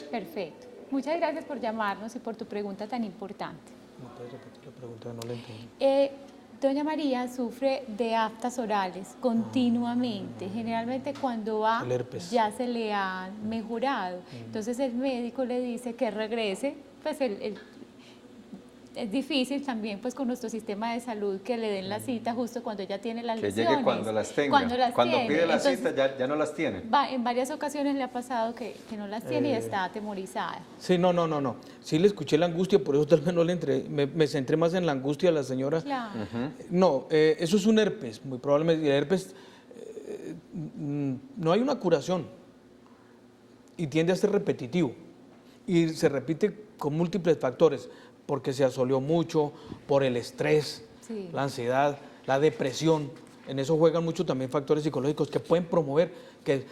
Speaker 3: Perfecto. Muchas gracias por llamarnos y por tu pregunta tan importante.
Speaker 5: ¿Me puedes repetir la pregunta? No la entendí.
Speaker 3: Doña María sufre de aftas orales continuamente. Generalmente cuando va ya se le han mejorado. Entonces el médico le dice que regrese, pues es difícil también pues con nuestro sistema de salud que le den la cita justo cuando ella tiene las lesiones.
Speaker 2: Que llegue cuando las tenga. Cuando pide la cita ya no las tiene.
Speaker 3: En varias ocasiones le ha pasado que no las tiene y está atemorizada.
Speaker 5: Sí, no. Sí le escuché la angustia, por eso tal vez no le entré. Me centré más en la angustia de la señora.
Speaker 3: Claro.
Speaker 5: No, eso es un herpes, muy probablemente. El herpes, no hay una curación y tiende a ser repetitivo. Y se repite con múltiples factores. Porque se asoleó mucho, por el estrés, la ansiedad, la depresión. En eso juegan mucho también factores psicológicos que pueden promover que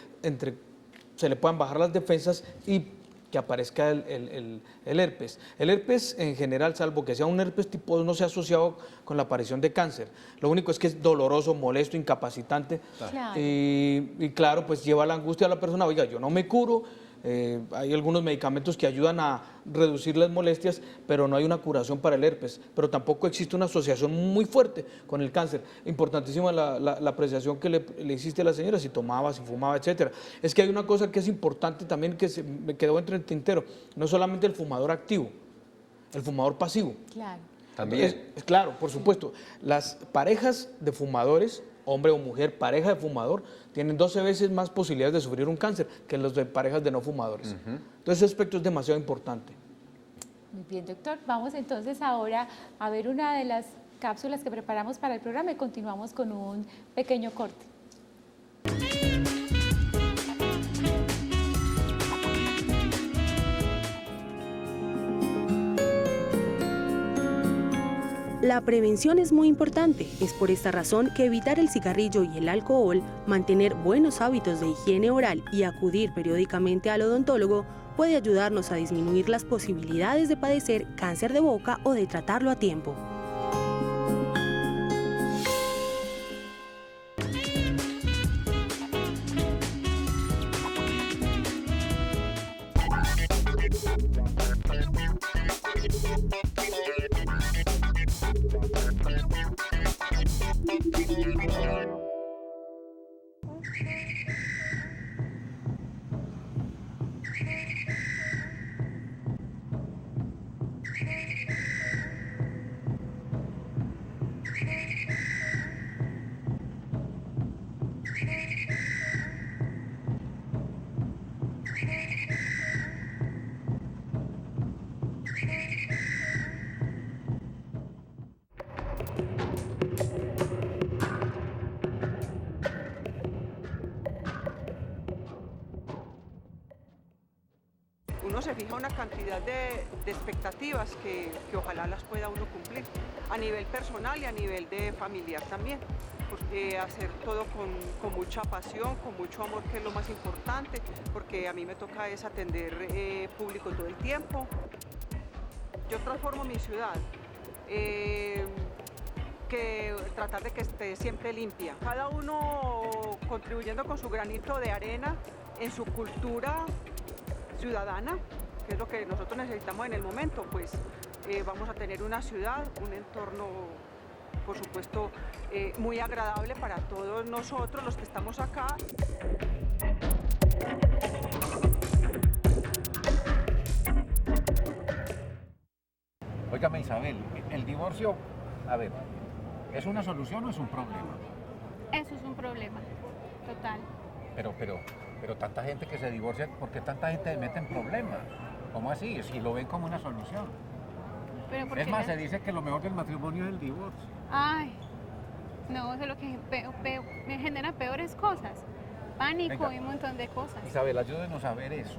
Speaker 5: se le puedan bajar las defensas y que aparezca el herpes. El herpes en general, salvo que sea un herpes tipo 2, no se ha asociado con la aparición de cáncer. Lo único es que es doloroso, molesto, incapacitante. Claro. Y claro, pues lleva la angustia a la persona, oiga, yo no me curo. Hay algunos medicamentos que ayudan a reducir las molestias, pero no hay una curación para el herpes, pero tampoco existe una asociación muy fuerte con el cáncer. Importantísima la apreciación que le hiciste a la señora, si tomaba, si fumaba, etcétera. Es que hay una cosa que es importante también que se me quedó entre el tintero, no solamente el fumador activo, el fumador pasivo.
Speaker 3: Claro.
Speaker 2: También.
Speaker 5: Claro, por supuesto. Las parejas de fumadores, hombre o mujer, pareja de fumador, tienen 12 veces más posibilidades de sufrir un cáncer que los de parejas de no fumadores. Entonces ese aspecto es demasiado importante.
Speaker 3: Muy bien, doctor. Vamos entonces ahora a ver una de las cápsulas que preparamos para el programa y continuamos con un pequeño corte.
Speaker 4: La prevención es muy importante, es por esta razón que evitar el cigarrillo y el alcohol, mantener buenos hábitos de higiene oral y acudir periódicamente al odontólogo puede ayudarnos a disminuir las posibilidades de padecer cáncer de boca o de tratarlo a tiempo.
Speaker 14: una cantidad de expectativas que ojalá las pueda uno cumplir, a nivel personal y a nivel de familiar también. Hacer todo con mucha pasión, con mucho amor, que es lo más importante, porque a mí me toca es atender público todo el tiempo. Yo transformo mi ciudad, tratar de que esté siempre limpia. Cada uno contribuyendo con su granito de arena en su cultura ciudadana, que es lo que nosotros necesitamos en el momento, pues vamos a tener una ciudad, un entorno, por supuesto, muy agradable para todos nosotros los que estamos acá.
Speaker 7: Óigame, Isabel, el divorcio, a ver, ¿es una solución o es un problema?
Speaker 8: Eso es un problema, total.
Speaker 7: Pero tanta gente que se divorcia, ¿por qué tanta gente se mete en problemas? ¿Cómo así? Si lo ven como una solución. Es más, se dice que lo mejor del matrimonio es el divorcio.
Speaker 8: Ay, no, eso es lo que me genera peores cosas. Pánico. Venga, y un montón de cosas.
Speaker 7: Isabel, ayúdenos a ver eso.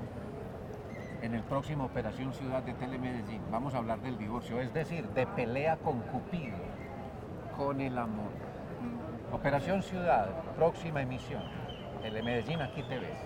Speaker 7: En el próximo Operación Ciudad de Telemedellín vamos a hablar del divorcio, es decir, de pelea con Cupido, con el amor. Operación Ciudad, próxima emisión. Telemedellín, aquí te ves.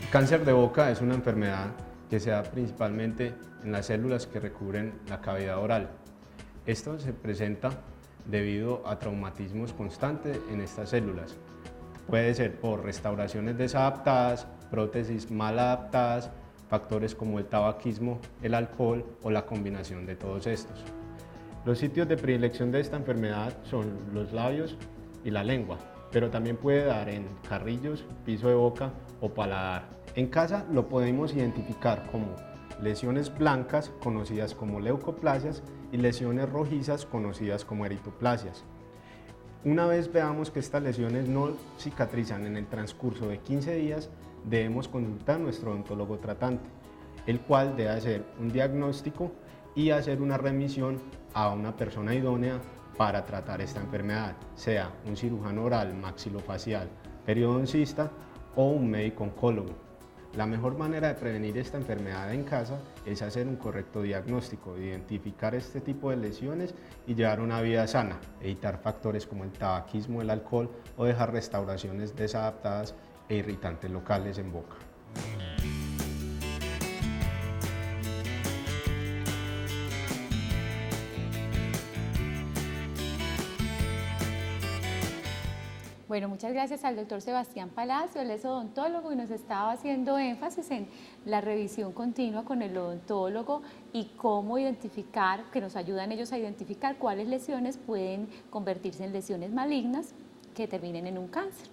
Speaker 15: Cáncer de boca es una enfermedad que se da principalmente en las células que recubren la cavidad oral. Esto se presenta debido a traumatismos constantes en estas células. Puede ser por restauraciones desadaptadas, prótesis mal adaptadas, factores como el tabaquismo, el alcohol o la combinación de todos estos. Los sitios de predilección de esta enfermedad son los labios y la lengua, pero también puede dar en carrillos, piso de boca o paladar. En casa lo podemos identificar como lesiones blancas, conocidas como leucoplasias, y lesiones rojizas, conocidas como eritoplasias. Una vez veamos que estas lesiones no cicatrizan en el transcurso de 15 días, debemos consultar a nuestro odontólogo tratante, el cual debe hacer un diagnóstico y hacer una remisión a una persona idónea para tratar esta enfermedad, sea un cirujano oral, maxilofacial, periodoncista o un médico oncólogo. La mejor manera de prevenir esta enfermedad en casa es hacer un correcto diagnóstico, identificar este tipo de lesiones y llevar una vida sana, evitar factores como el tabaquismo, el alcohol o dejar restauraciones desadaptadas e irritantes locales en boca.
Speaker 3: Bueno, muchas gracias al doctor Sebastián Palacio, él es odontólogo y nos estaba haciendo énfasis en la revisión continua con el odontólogo y cómo identificar, que nos ayudan ellos a identificar cuáles lesiones pueden convertirse en lesiones malignas que terminen en un cáncer.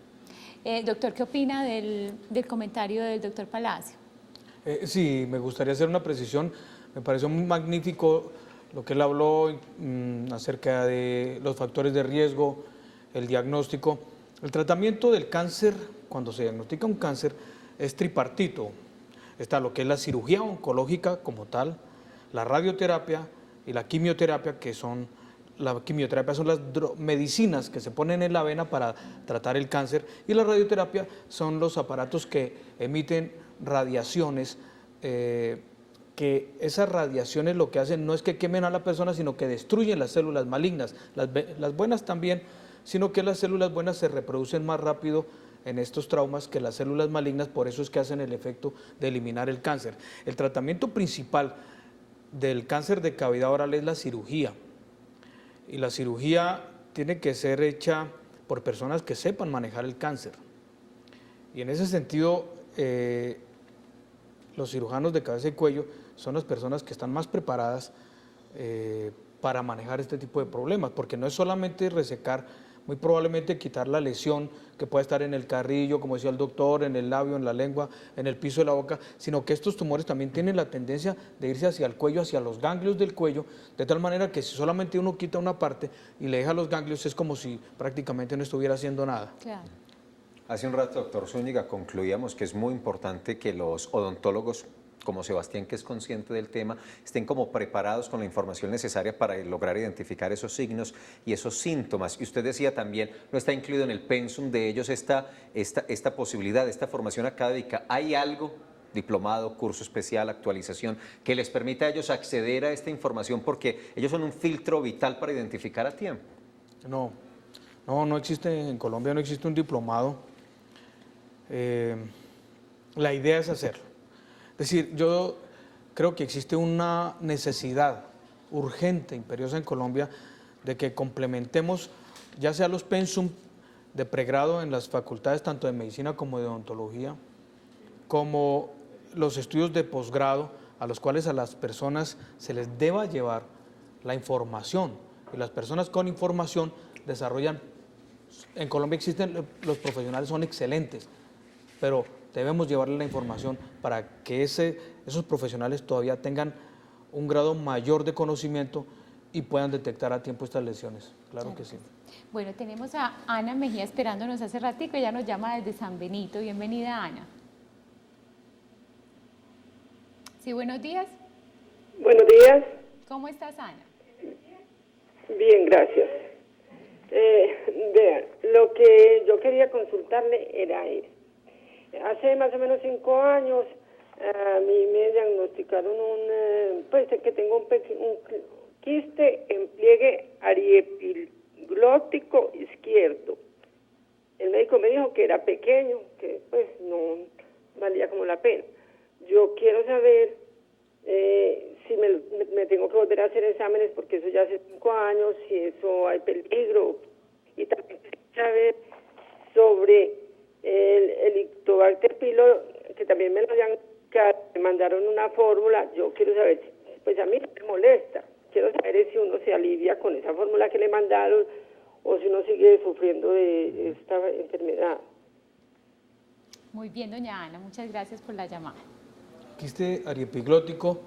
Speaker 3: Doctor, ¿qué opina del comentario del doctor Palacio?
Speaker 5: Sí, me gustaría hacer una precisión. Me pareció muy magnífico lo que él habló acerca de los factores de riesgo, el diagnóstico. El tratamiento del cáncer, cuando se diagnostica un cáncer, es tripartito. Está lo que es la cirugía oncológica como tal, la radioterapia y la quimioterapia, la quimioterapia son las medicinas que se ponen en la vena para tratar el cáncer, y la radioterapia son los aparatos que emiten radiaciones, que esas radiaciones lo que hacen no es que quemen a la persona, sino que destruyen las células malignas, las buenas también, sino que las células buenas se reproducen más rápido en estos traumas que las células malignas, por eso es que hacen el efecto de eliminar el cáncer. El tratamiento principal del cáncer de cavidad oral es la cirugía, y la cirugía tiene que ser hecha por personas que sepan manejar el cáncer. Y en ese sentido, los cirujanos de cabeza y cuello son las personas que están más preparadas para manejar este tipo de problemas, porque no es solamente resecar muy probablemente quitar la lesión que puede estar en el carrillo, como decía el doctor, en el labio, en la lengua, en el piso de la boca, sino que estos tumores también tienen la tendencia de irse hacia el cuello, hacia los ganglios del cuello, de tal manera que si solamente uno quita una parte y le deja los ganglios, es como si prácticamente no estuviera haciendo nada.
Speaker 3: Claro.
Speaker 2: Hace un rato, doctor Zúñiga, concluíamos que es muy importante que los odontólogos, como Sebastián, que es consciente del tema, estén como preparados con la información necesaria para lograr identificar esos signos y esos síntomas. Y usted decía también, no está incluido en el pensum de ellos esta posibilidad, esta formación académica. ¿Hay algo, diplomado, curso especial, actualización, que les permita a ellos acceder a esta información porque ellos son un filtro vital para identificar a tiempo?
Speaker 5: No existe, en Colombia no existe un diplomado. La idea es hacerlo. Es decir, yo creo que existe una necesidad urgente, imperiosa en Colombia, de que complementemos ya sea los pensum de pregrado en las facultades tanto de medicina como de odontología, como los estudios de posgrado a los cuales a las personas se les deba llevar la información. Y las personas con información desarrollan, en Colombia existen, los profesionales son excelentes, pero debemos llevarle la información para que esos profesionales todavía tengan un grado mayor de conocimiento y puedan detectar a tiempo estas lesiones. Claro que sí.
Speaker 3: Bueno, tenemos a Ana Mejía esperándonos hace ratico, ella nos llama desde San Benito. Bienvenida, Ana. Sí, buenos días.
Speaker 16: Buenos días.
Speaker 3: ¿Cómo estás, Ana?
Speaker 16: Bien, gracias. Vea, lo que yo quería consultarle era esto. Hace más o menos 5 años a mí me diagnosticaron pues que tengo un quiste en pliegue ariepiglótico izquierdo. El médico me dijo que era pequeño, que pues no valía como la pena. Yo quiero saber si me tengo que volver a hacer exámenes porque eso ya hace 5 años, si eso hay peligro. Y también quiero saber sobre el Helicobacter pylori, que también me lo me mandaron una fórmula. Yo quiero saber, pues a mí no me molesta, quiero saber si uno se alivia con esa fórmula que le mandaron o si uno sigue sufriendo de esta enfermedad.
Speaker 3: Muy bien, doña Ana, muchas gracias por la llamada.
Speaker 5: Quiste ariepiglótico,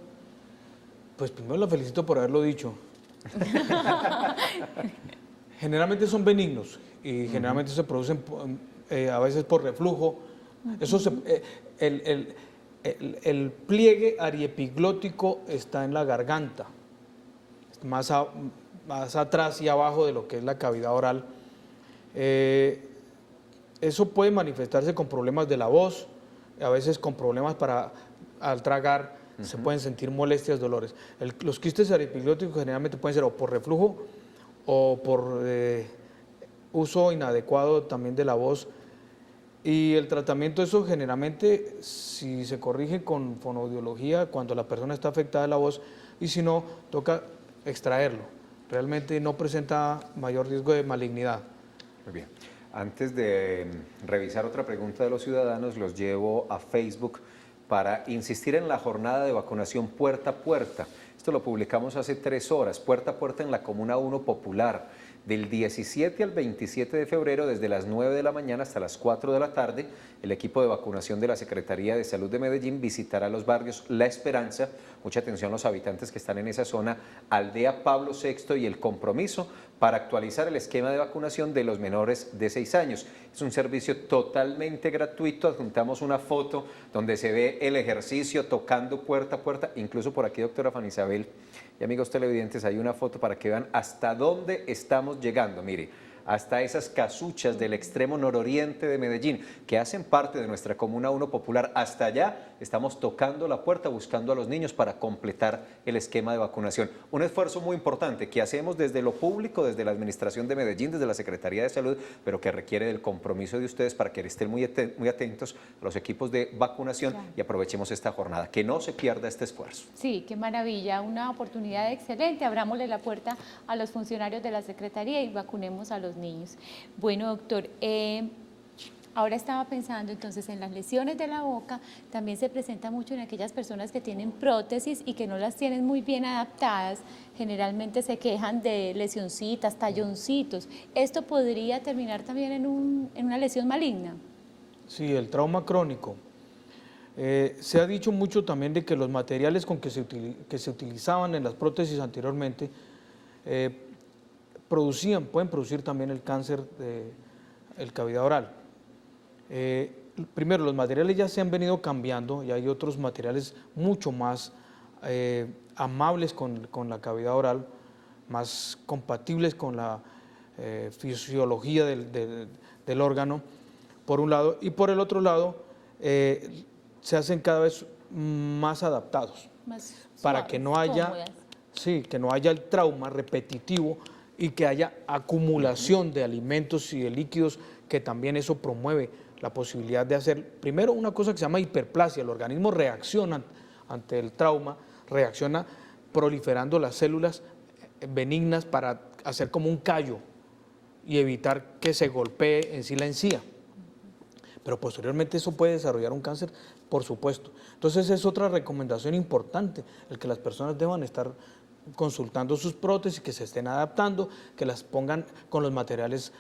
Speaker 5: pues primero la felicito por haberlo dicho. Generalmente son benignos y generalmente se producen a veces por reflujo. Eso el pliegue ariepiglótico está en la garganta, más atrás y abajo de lo que es la cavidad oral. Eso puede manifestarse con problemas de la voz, a veces con problemas al tragar, se pueden sentir molestias, dolores. Los quistes ariepiglóticos generalmente pueden ser o por reflujo o por uso inadecuado también de la voz. Y el tratamiento de eso generalmente, si se corrige con fonoaudiología, cuando la persona está afectada de la voz, y si no, toca extraerlo. Realmente no presenta mayor riesgo de malignidad.
Speaker 2: Muy bien. Antes de revisar otra pregunta de los ciudadanos, los llevo a Facebook para insistir en la jornada de vacunación puerta a puerta. Esto lo publicamos hace 3 horas, puerta a puerta en la Comuna 1 Popular. Del 17 al 27 de febrero, desde las 9 de la mañana hasta las 4 de la tarde, el equipo de vacunación de la Secretaría de Salud de Medellín visitará los barrios La Esperanza, mucha atención a los habitantes que están en esa zona, Aldea Pablo VI y El Compromiso, para actualizar el esquema de vacunación de los menores de 6 años. Es un servicio totalmente gratuito, adjuntamos una foto donde se ve el ejercicio tocando puerta a puerta, incluso por aquí, doctora Fanny Isabel, y amigos televidentes, hay una foto para que vean hasta dónde estamos llegando. Mire, hasta esas casuchas del extremo nororiente de Medellín, que hacen parte de nuestra Comuna 1 Popular. Hasta allá estamos tocando la puerta, buscando a los niños para completar el esquema de vacunación. Un esfuerzo muy importante que hacemos desde lo público, desde la Administración de Medellín, desde la Secretaría de Salud, pero que requiere del compromiso de ustedes para que estén muy atentos a los equipos de vacunación, claro, y aprovechemos esta jornada. Que no se pierda este esfuerzo.
Speaker 3: Sí, qué maravilla, una oportunidad excelente. Abrámosle la puerta a los funcionarios de la Secretaría y vacunemos a los niños. Bueno, doctor, Ahora estaba pensando entonces en las lesiones de la boca, también se presenta mucho en aquellas personas que tienen prótesis y que no las tienen muy bien adaptadas, generalmente se quejan de lesioncitas, talloncitos. ¿Esto podría terminar también en una lesión maligna?
Speaker 5: Sí, el trauma crónico. Se ha dicho mucho también de que los materiales con que se utilizaban en las prótesis anteriormente pueden producir también el cáncer del cavidad oral. Primero, los materiales ya se han venido cambiando y hay otros materiales mucho más amables con la cavidad oral, más compatibles con la fisiología del órgano, por un lado, y por el otro lado, se hacen cada vez más adaptados, más para suaves, que no haya el trauma repetitivo y que haya acumulación de alimentos y de líquidos, que también eso promueve la posibilidad de hacer, primero, una cosa que se llama hiperplasia. El organismo reacciona ante el trauma, reacciona proliferando las células benignas para hacer como un callo y evitar que se golpee en sí la encía. Pero posteriormente eso puede desarrollar un cáncer, por supuesto. Entonces es otra recomendación importante, el que las personas deban estar consultando sus prótesis, que se estén adaptando, que las pongan con los materiales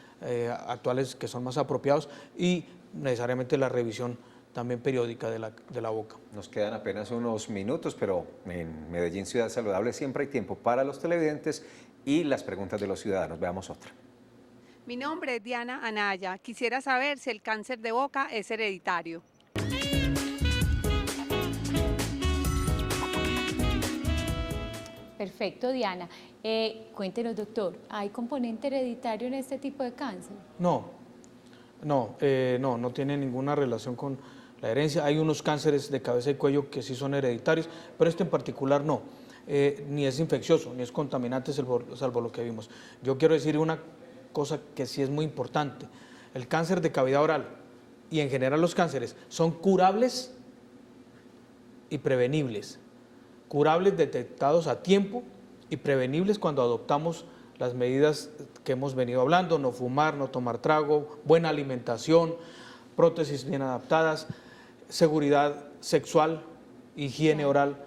Speaker 5: actuales que son más apropiados y necesariamente la revisión también periódica de la boca.
Speaker 2: Nos quedan apenas unos minutos, pero en Medellín Ciudad Saludable siempre hay tiempo para los televidentes y las preguntas de los ciudadanos. Veamos otra.
Speaker 17: Mi nombre es Diana Anaya. Quisiera saber si el cáncer de boca es hereditario.
Speaker 3: Perfecto, Diana. Cuéntenos, doctor, ¿hay componente hereditario en este tipo de cáncer?
Speaker 5: No tiene ninguna relación con la herencia. Hay unos cánceres de cabeza y cuello que sí son hereditarios, pero este en particular no. Ni es infeccioso, ni es contaminante, salvo lo que vimos. Yo quiero decir una cosa que sí es muy importante. El cáncer de cavidad oral y en general los cánceres son curables y prevenibles. Curables detectados a tiempo y prevenibles cuando adoptamos las medidas que hemos venido hablando: no fumar, no tomar trago, buena alimentación, prótesis bien adaptadas, seguridad sexual, higiene oral.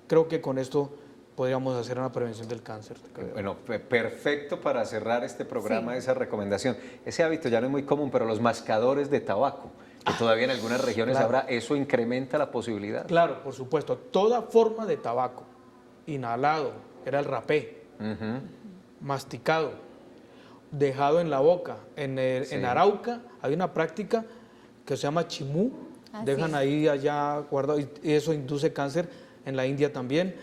Speaker 5: Creo que con esto podríamos hacer una prevención del cáncer.
Speaker 2: Bueno, perfecto para cerrar este programa, esa recomendación. Ese hábito ya no es muy común, pero los mascadores de tabaco, que todavía en algunas regiones habrá, ¿eso incrementa la posibilidad?
Speaker 5: Claro, por supuesto. Toda forma de tabaco, inhalado, era el rapé, masticado, dejado en la boca. En Arauca hay una práctica que se llama chimú, dejan ahí allá guardado, y eso induce cáncer. En la India también,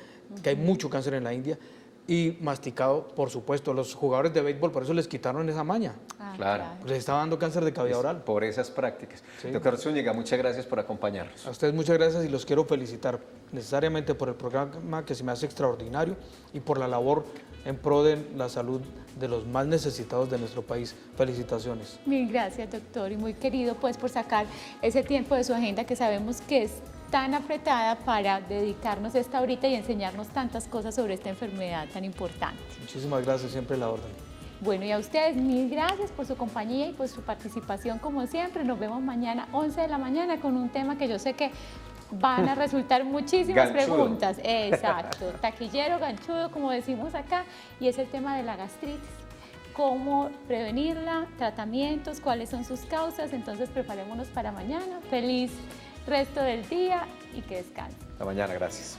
Speaker 5: que hay mucho cáncer en la India, y masticado, por supuesto. Los jugadores de béisbol, por eso les quitaron esa maña.
Speaker 2: Claro.
Speaker 5: Les estaba dando cáncer de cavidad oral.
Speaker 2: Por esas prácticas. Doctor Zúñiga, muchas gracias por acompañarnos.
Speaker 5: A ustedes muchas gracias y los quiero felicitar necesariamente por el programa, que se me hace extraordinario, y por la labor en pro de la salud de los más necesitados de nuestro país. Felicitaciones.
Speaker 3: Mil gracias, doctor, y muy querido pues por sacar ese tiempo de su agenda, que sabemos que es tan apretada, para dedicarnos esta horita y enseñarnos tantas cosas sobre esta enfermedad tan importante.
Speaker 5: Muchísimas gracias, siempre la orden.
Speaker 3: Bueno, y a ustedes mil gracias por su compañía y por su participación como siempre. Nos vemos mañana 11 de la mañana con un tema que yo sé que van a resultar muchísimas preguntas. Exacto, taquillero, ganchudo, como decimos acá, y es el tema de la gastritis. Cómo prevenirla, tratamientos, cuáles son sus causas. Entonces preparémonos para mañana. Feliz resto del día y que descansen.
Speaker 2: Hasta mañana, gracias.